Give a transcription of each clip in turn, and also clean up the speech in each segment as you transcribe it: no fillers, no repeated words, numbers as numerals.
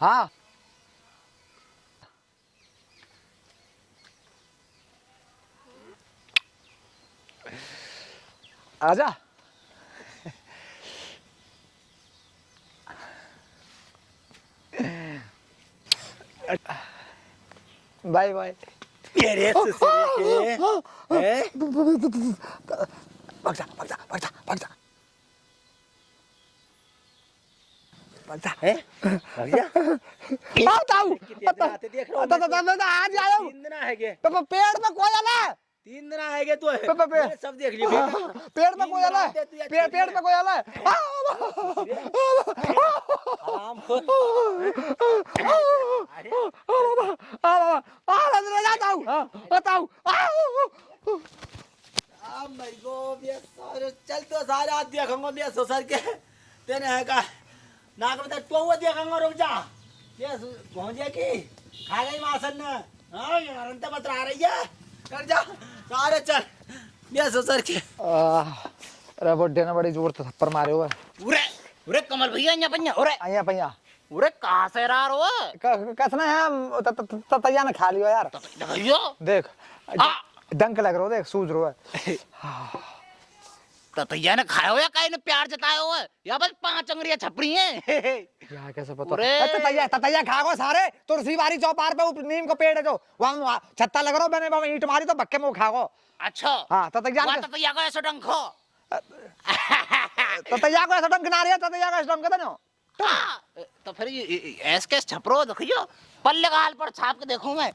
हाँ आजा। Bye bye. अरे ससुर के हैं? भाग जा भाग जा भाग जा भाग जा भाग जा। हैं? भाग जा। ताऊ कितने दिन आते देख रहा हूँ मैं तो। आज आया 3 दिन आएगे। पेड़ में कोई आला 3 दिन आएगे तो है। पे- मैंने सब देख लिया बेटा। पेड़ में कोई आला पेड़ में कोई आला आराम खोल। मेरे को ये सारे चल तो सारे आज देखूंगा मैं ससुर के तेने है का नाक में तो वो देखूंगा रुक जा ये पहुंचे की खा गई मासन ने हां ये अरंत बतरा रही है कर जा सारे चल ये ससुर के अरे बुड्ढे ने बड़ी जोर से थप्पड़ मारे हुए। उरे उरे कमल भैया यहाँ पन्या उरे आया भैया उरे कहाँ से रहा रो कसना है ततैया ने खा लियो यार। भैया देख हाँ। डंक लग रहा देख सूझ रहा है। ततैया ने खाया हो या कहीं ने प्यार जताया हो या बस 5 अंगुरियां छपरी हैं यार कैसे पता अरे। ततैया खा गो सारे तुलसी बारी चौपार पे नीम का पेड़ है जो वहाँ छत्ता लग रहा मैंने वहाँ ईंट मारी तो बक्के में खा गो। अच्छा हाँ ततैया ततैया को ऐसा डंखो ततैया को ऐसा डंक ना रही है ततैया का ऐसा डंक देना। तो फिर ऐस कैस छपरो देखियो पल्ले का हाल पर छाप के देखूं मैं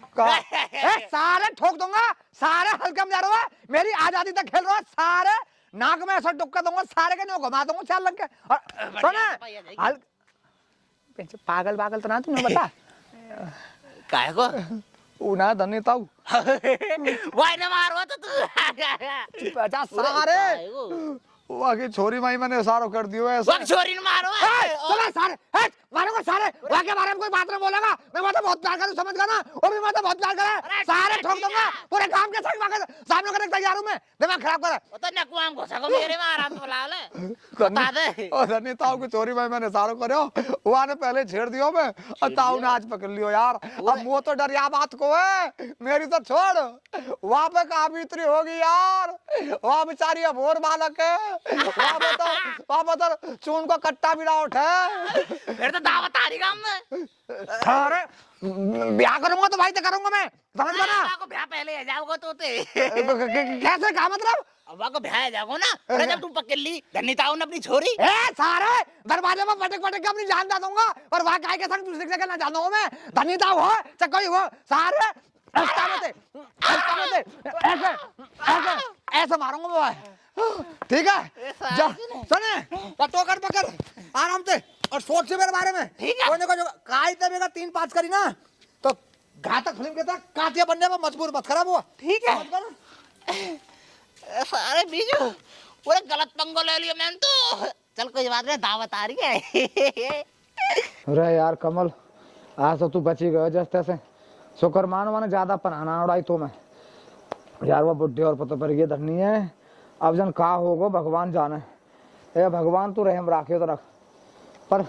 सारे ठोक दूंगा सारे हल्के में जा रहा है मेरी आजादी तक खेल रहा है सारे नाक में ऐसा टुक्का दूंगा सारे के नो घुमा दूंगा चाल लग के और सुने पागल पागल तो ना तुमने बता काहे को उना धनी ताऊ वाई न मारो तो तू अच्छा सारे वाकी छोरी माई मैंने इशारा कर दियो है वक्त छोरी न मारो चलो सारे मारो सारे वाके बारे में कोई बात नहीं बोलेगा मैं मतलब बहुत प्यार करूं समझ गया ना वो भी मतलब बहुत प्यार करे सारे ठोक दूंगा पूरे काम के संग वाके सामने करने तैयार हूं मैं दिमाग खराब करे ओ तो नकुआम घुसा को मेरे में आराम तो बुला ले बता दे ओ धनी ताऊ की छोरी माई मैंने इशारा करो वो ने पहले छेड़ दियो मैं और ताऊ ने आज पकड़ लियो यार अब वो तो डरिया बात को है मेरी तो छोड़ वहां पे कहां बीतरी होगी यार वहां बेचारी अबोर बालक है वहां पे तो चून को कट्टा भी ना उठे फिर तो दावत आ रही काम में अरे ब्याह करूंगा तो भाई तो करूंगा मैं समझ गया ना को ब्याह पहले आ जाओगे तो कैसे कहा मतलब अब को ब्याह आ जाओगे ना अरे जब तुम पकड़ ली धनीताऊ ने अपनी छोरी ए सारे दरवाजे में पटक पटक के अपनी जान दे दूंगा और वहां काय के संग दूसरी जगह ना जाना हूं मैं धनीताऊ हो चाहे कोई हो सारे ऐसे ऐसे मारूंगा मैं ठीक है जा सुने पटोकर पकड़ आराम से और सोच से मेरे बारे में कोने को जो काई तब अगर 3 5 करी ना तो घातक फिल्म के तक कातिया बनने में मजबूर मत खराब हुआ ठीक है सारे बीजू पूरे गलत पंगो ले लिया मैंने तो चल कोई बात नहीं दावत आ रही है अरे यार कमल आज तो तू बची गयो जैसे तैसे शुक्र मानो मैंने ज्यादा पनाना उड़ाई तो मैं यार वो बुढ़े और पतो पर ये धरनी है अब जन का होगो भगवान जाने ए भगवान तू रहम राखे तो रख पर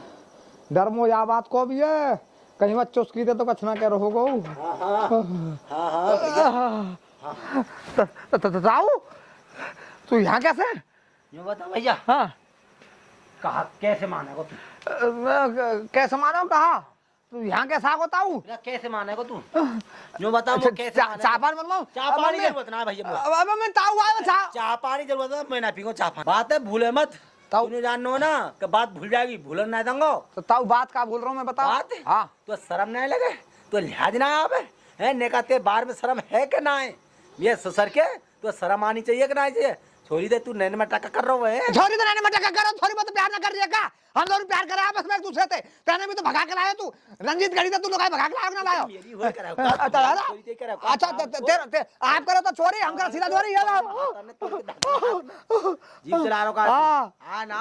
डर मो या बात को भी है कहीं बच्चों उसकी दे तो कछ ना कह रहोगो ताऊ तू यहाँ कैसे यूं बता भैया हाँ कहा कैसे मानेगा तू कैसे मानो कहा तू यहाँ कैसा आगो ताऊ कैसे मानेगा तू यूं बता वो कैसे चाय पानी बनवाऊं चाय पानी जरूरत ना भैया अब मैं ताऊ आया चाय पानी जरूरत है मैं ना पीऊंगा चाय पानी बात है भूले मत ताऊ तूने जाननो ना कि बात भूल जाएगी भूलन ना दूंगा तो ताऊ बात का बोल रहा हूँ मैं बताओ बात हाँ तो शर्म नहीं लगे तो लिहाज ना आवे है नेकाते बार में शर्म है कि ना है ये ससुर के तो शर्म आनी चाहिए कि ना चाहिए छोरी दे तू नैन में टक्कर कर रहा है छोरी तो नैन में टक्कर कर रहा छोरी मत प्यार ना कर रही का हम दोनों प्यार कर रहे हैं आपस में एक दूसरे से तेने भी तो भगा के लाया तू रंजीत गढ़ी तू लोग भगा के लाया ना लाया अच्छा आप करो तो छोरी हम करो सीधा छोरी जीप चला रहा का हां ना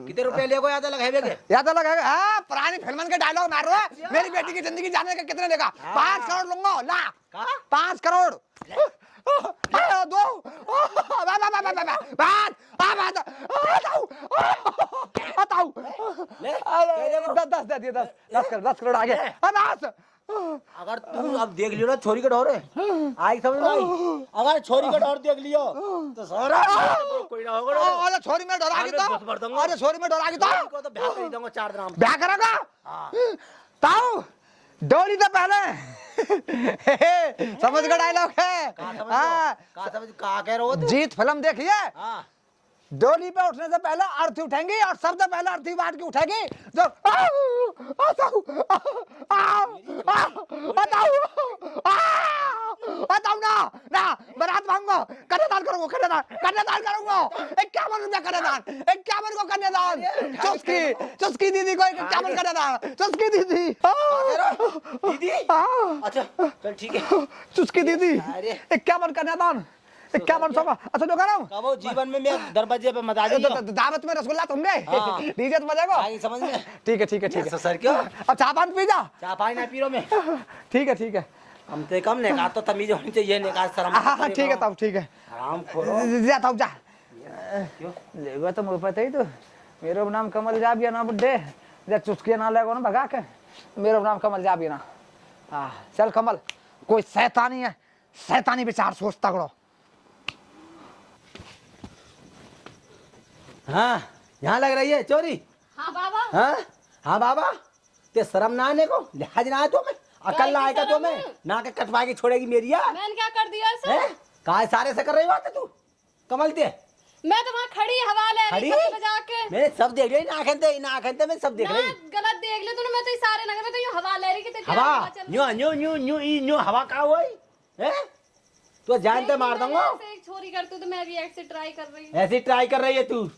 कितने रुपए लेगो याद लगावे के याद लगावे हां पुरानी फिल्मन के डायलॉग मार रहा है मेरी बेटी की जिंदगी जाने का कितने देगा 5 करोड़ लूंगा ला 5 करोड़ दो ले, अरे 10 दे दिए, 10 करोड़ आ गए। अनास अगर तू अब देख लियो ना छोरी का डोर है आई समझ में आई, अगर छोरी का डोर देख लियो तो सारा कोई ना होगा। अरे छोरी में डरा की तो, अरे छोरी में डरा की को तो ब्याह कर दूंगा 4 दिन ब्याह करेगा। ताऊ डोली तो पहले समझ का डायलॉग है। का समझ का कह रहे हो तू? जीत फिल्म देखिए, हां डोली पे उठने से पहले अर्थी उठेंगी और सबसे पहले अर्थी बांट के उठेगी जो बताओ ना ना बारात मांगो, कन्यादान करूंगा, कन्यादान करूंगा, 51 रुपया कन्यादान, 51 को कन्यादान, चुस्की दीदी को 51 कन्यादान, चुस्की दीदी दीदी अच्छा चल ठीक है, चुस्की दीदी 51 कन्यादान, 51 सौ। अच्छा जो कह रहा हूँ कहो जीवन में मैं दरवाजे पे मत आ जाइए, दावत में रसगुल्ला तुम गए, डीजे तो बजेगा। आई समझ में। ठीक है ठीक है ठीक है सर क्यों अब चाय पानी पी जा। चाय पानी ना पी रो मैं। ठीक है ठीक है हम ते कम ने कहा तो तमीज होनी चाहिए, ने कहा शर्म। हाँ ठीक है तब ठीक है, आराम खोलो जा तब जा। क्यों लेगा तो मुझे पता ही तो, मेरा नाम कमल जाबिया ना बुड्ढे, जब चुस्किया ना लगो ना भगा के, मेरा नाम कमल जाबिया ना। हाँ चल कमल, कोई शैतानी है, शैतानी विचार सोचता करो। हाँ यहाँ लग रही है चोरी। हाँ बाबा। हाँ हाँ बाबा ते शर्म ना आने को, लिहाज ना आए तो मैं अकल ना आएगा तो मैं ना के कटवा के छोड़ेगी मेरी यार। मैंने क्या कर दिया हैं सर? काय सारे से कर रही बात है तू कमल ते? मैं तो वहाँ खड़ी हवा ले रही खड़ी? थी बजा के। मैंने सब देख लिया, ना आखनते मैं सब देख ना रही। गलत देख ले तूने, मैं तो सारे नगर में तो यूं हवा ले रही थी, तेरी हवा चल new new new new new हवा का हुई है? तो जानते मार दूंगा। ऐसे एक छोरी करती तो मैं भी ऐसे ट्राई कर रही हूँ। ऐसी ट्राई कर रही है तू,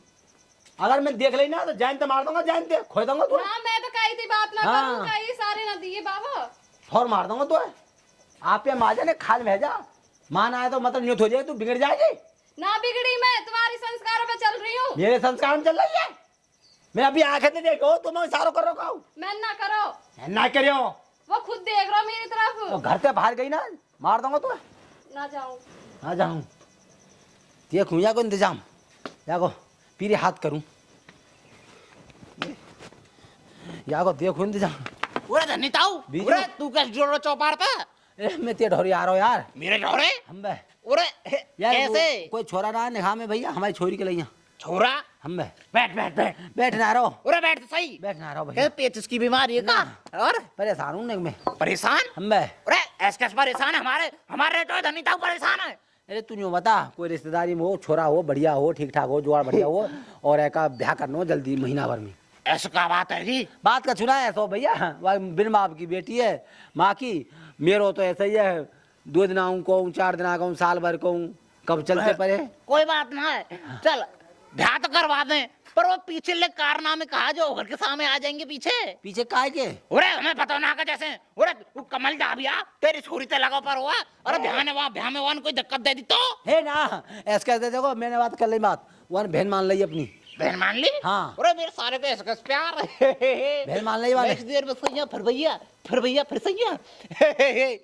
अगर मैं देख ली ना तो जानते मार दूंगा, जानते खो दूंगा तू। हाँ मैं तो कही थी बात ना हाँ। करूँ, कही सारे ना दिए बाबा। फौर मार दूंगा तो आप पे माजा ने खाल भेजा, मान आए तो मतलब न्यू हो जाए, तू बिगड़ जाएगी। ना बिगड़ी, मैं तुम्हारी संस्कारों पे चल रही हूँ। मेरे संस्कार में चल रही है, मैं अभी आंखें से देखो तुम इशारों कर रहा हूँ। मैं ना करो, ना करियो, वो खुद देख रहा मेरी तरफ। तो घर से बाहर गई ना मार दूंगा तो ना जाऊँ ना जाऊँ। देखूँ या को इंतजाम या को पीरे हाथ करूँ या को देखो इंतजाम। ओरे धनिताऊ, बीजू। ओरे तू कैसे जोड़ रहा चौपार पे? मैं ते ढोरी आ रहा हूँ यार। मेरे जोड़े? हम बे ओरे यार कैसे? कोई छोरा ना निगाह में भैया, हमारी छोरी के लिए छोरा? हम बे बैठ बैठ बैठ। बैठ ना रहो, ओरे बैठ तो सही। बैठ ना रहो भैया, कैसे पेचिस की बीमारी है का? और परेशान हूँ मैं परेशान? हम बे। ओरे ऐसे कैसे परेशान है? हमारे तो धनिताऊ परेशान है। अरे तू यूँ बता, कोई रिश्तेदारी में हो, छोरा हो बढ़िया हो, ठीक ठाक हो, जुआड़ बढ़िया हो और एक ब्याह करना हो जल्दी महीना भर में। ऐसा क्या बात है जी? बात का सुना है तो भैया, बिन बाप की बेटी है माँ की, मेरो तो ऐसा ही है, 2 दिन आऊँ कहूँ, 4 दिन आऊँ, साल भर कहूँ, कब चलते पड़े। कोई बात ना है, चल ब्याह तो करवा दें, पर वो पीछे ले कारनामे कहा जो घर के सामने आ जाएंगे पीछे। पीछे काय के? ओरे हमें पता ना का जैसे, ओरे तू कमल जा भैया तेरी छोरी ते लगा पर हुआ, अरे ब्याह में वान कोई दिक्कत दे दी तो? है ना ऐसे दे देखो, मैंने बात कर ली, बात वन बहन मान ली अपनी, बहन मान ली? हाँ। अरे मेरे सारे पे इसका प्यार है। बहन मान ली वाले। नेक्स्ट देर में सैया फिर भैया फिर सैया।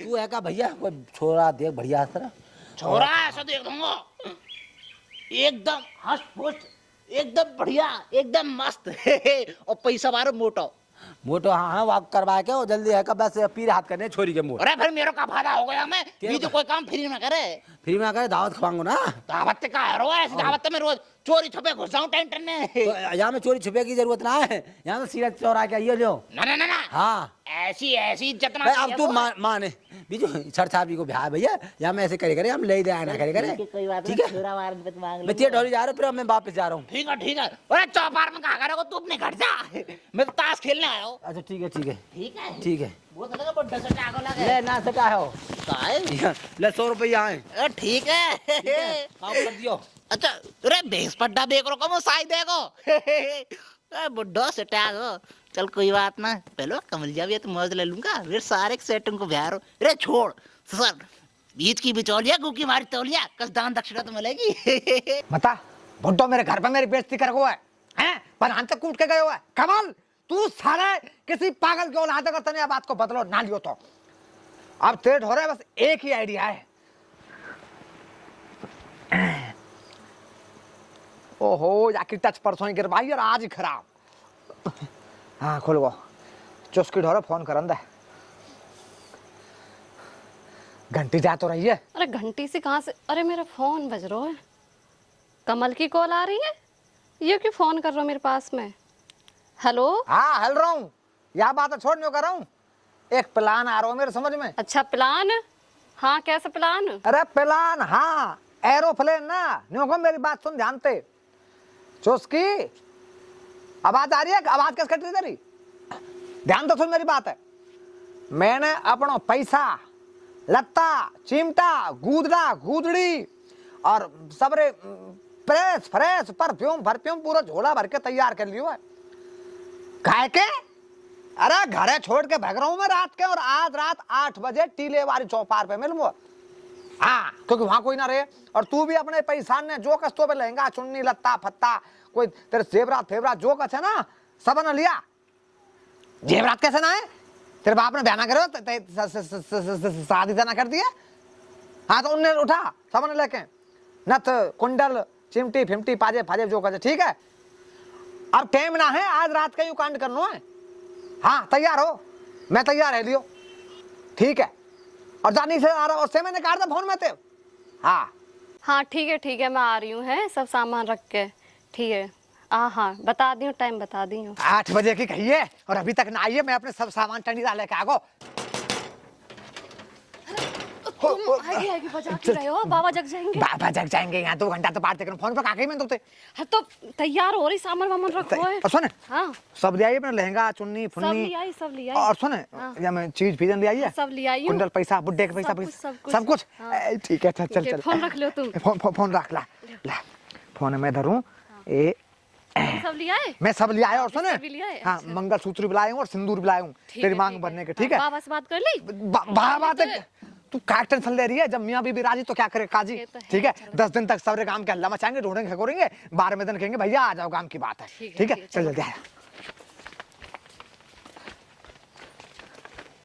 तू है का भैया, कोई छोरा देख बढ़िया तरह, छोरा ऐसा देख दूंगा एकदम हष्ट पुष्ट, एकदम बढ़िया, एकदम मस्त। और पैसा बारो मोटो मोटो। हाँ हाँ वाक करवा के वो जल्दी है का, बस पीर हाथ करने छोरी के मुंह। अरे फिर मेरे का फायदा हो गया, मैं बीजू कोई काम फ्री में करे। फ्री में करे दावत खवाऊंगा ना। दावत का है रो, ऐसी दावत में रोज चोरी छुपे घुस जाऊं टेंशन में। तो यहाँ में चोरी छुपे की जरूरत ना है, यहाँ तो सीधा चोरा के आइए जो। ना ना ना ना हाँ ऐसी इज्जत ना। भाई अब तू माने बीजू छड़छापी को ब्याह भैया, यहाँ में ऐसे करे हम ले दे आना करे कोई बात ठीक नहीं, है। छोरा मार के मांग मैं तेरे ढोली जा रहा हूँ, फिर मैं वापस जा रहा हूँ। ठीक है। अरे चौपार में कहा करोगे तू अपने घर जा, मैं तो ताश खेलने आया हूँ। अच्छा ठीक है ठीक है ठीक है ठीक है। वो तो लगा बड्डा से टागो लगे। ले ना सटा हो काहे? ले 100 रुपया आए। ठीक है काम कर दियो। अच्छा अरे बेस पड्डा देख रो कमो साई देखो। अरे बुड्ढो से टागो, चल कोई बात ना, पहले कमल जा भी तो मौज ले लूंगा, फिर सारे सेटों को बिहार। अरे छोड़ सर, बीच की बिचौलिया गुकी मारी तौलिया, कल दान दक्षिणा तो मिलेगी। बता भुट्टो मेरे घर पे मेरी बेइज्जती कर हुआ है, पर तक कूट के गए हुआ है। कमल तू सारे किसी पागल के औलाद अगर तने बात को बदलो ना लियो तो अब तेरे हो रहा है, बस एक ही आइडिया है। ओहो जाकी टच परसों ही गिरवाई और आज ही खराब। हाँ खुल गो चुस्की ढोरो फोन करन दे घंटी जा तो रही है। अरे घंटी से कहाँ से, अरे मेरा फोन बज रहा है, कमल की कॉल आ रही है, ये क्यों फोन कर रहा हो मेरे पास में। हेलो। हाँ हल रहा हूँ, यह बात छोड़ने कर रहा हूँ, एक प्लान आ रहा है मेरे समझ में। अच्छा प्लान, हाँ कैसा प्लान। अरे प्लान, हाँ एरोप्लेन ना, न्यों को मेरी बात सुन ध्यान से। चुस्की आवाज आ रही है, आवाज कैसे कट रही तेरी, ध्यान तो सुन मेरी बात है। मैंने अपना पैसा लत्ता चिमटा गूदड़ा गूदड़ी और सबरे प्रेस फ्रेश परफ्यूम परफ्यूम पूरा झोला भर के तैयार कर लियो है। काहे के, अरे घरे छोड़ के भाग रहा हूं मैं रात के, और आज रात 8 बजे टीले वाली चौपार पे मिलूंगा। हाँ क्योंकि वहां कोई ना रहे, और तू भी अपने पैसा ने जो कस्तो पे लहंगा चुन्नी लत्ता फत्ता कोई तेरे जेवरात फेवरात जो कछ है ना सब न लिया। जेवरात कैसे ना है, तेरे बाप ने ब्याह ना करो शादी ना कर दिया। हाँ तो उनने उठा सब ने लेके नथ कुंडल चिमटी फिमटी पाजे फाजे जो कछ, ठीक है। अब टाइम ना है, आज रात का यू कांड करना है। हाँ तैयार हो, मैं तैयार है लियो, ठीक है। और जानी से आ रहा और से मैंने काट दे फोन में ते। हाँ हाँ ठीक है मैं आ रही हूँ, है सब सामान रख के, ठीक है। हाँ बता दी हूँ, टाइम बता दी हूँ। 8 बजे की कही है और अभी तक ना आई है। मैं अपने सब सामान टंडी डाले के आगो। तुम आगे बजा के रहे हो, बाबा जग जाएंगे। बाबा जग जाएंगे, यहाँ 2 घंटा तो बात कर फोन पर काके में तो हाँ तो तैयार हो रही, सामान वामान रखो है। और सुन हाँ सब ले आई अपना लहंगा चुन्नी सब फुन्नी, ले आई, सब ले आई। और सुन या मैं चीज फीजन ले आई है, सब ले आई हूँ। कुंडल पैसा बुड्ढे का पैसा सब कुछ। ठीक है चल चल चल, फोन रख लो तुम। फोन रख ला, फोन मैं धरूं। ए सब ले आए, मैं सब ले आया, और सुन भी ले आए, हाँ अच्छा। मंगलसूत्र भी लाया हूँ और सिंदूर भी लाया हूँ तेरी मांग भरने के, ठीक है। बाबा से बात कर ली। बात है, तू क्या टेंशन ले रही है, जब मियाँ बीबी राजी तो क्या करे काजी, ये तो है, ठीक है। 10 दिन तक सबरे काम के हल्ला मचाएंगे, ढूंढेंगे खगोरेंगे, 12वें दिन कहेंगे भैया आ जाओ, काम की बात है, ठीक है। चल जल्दी आया।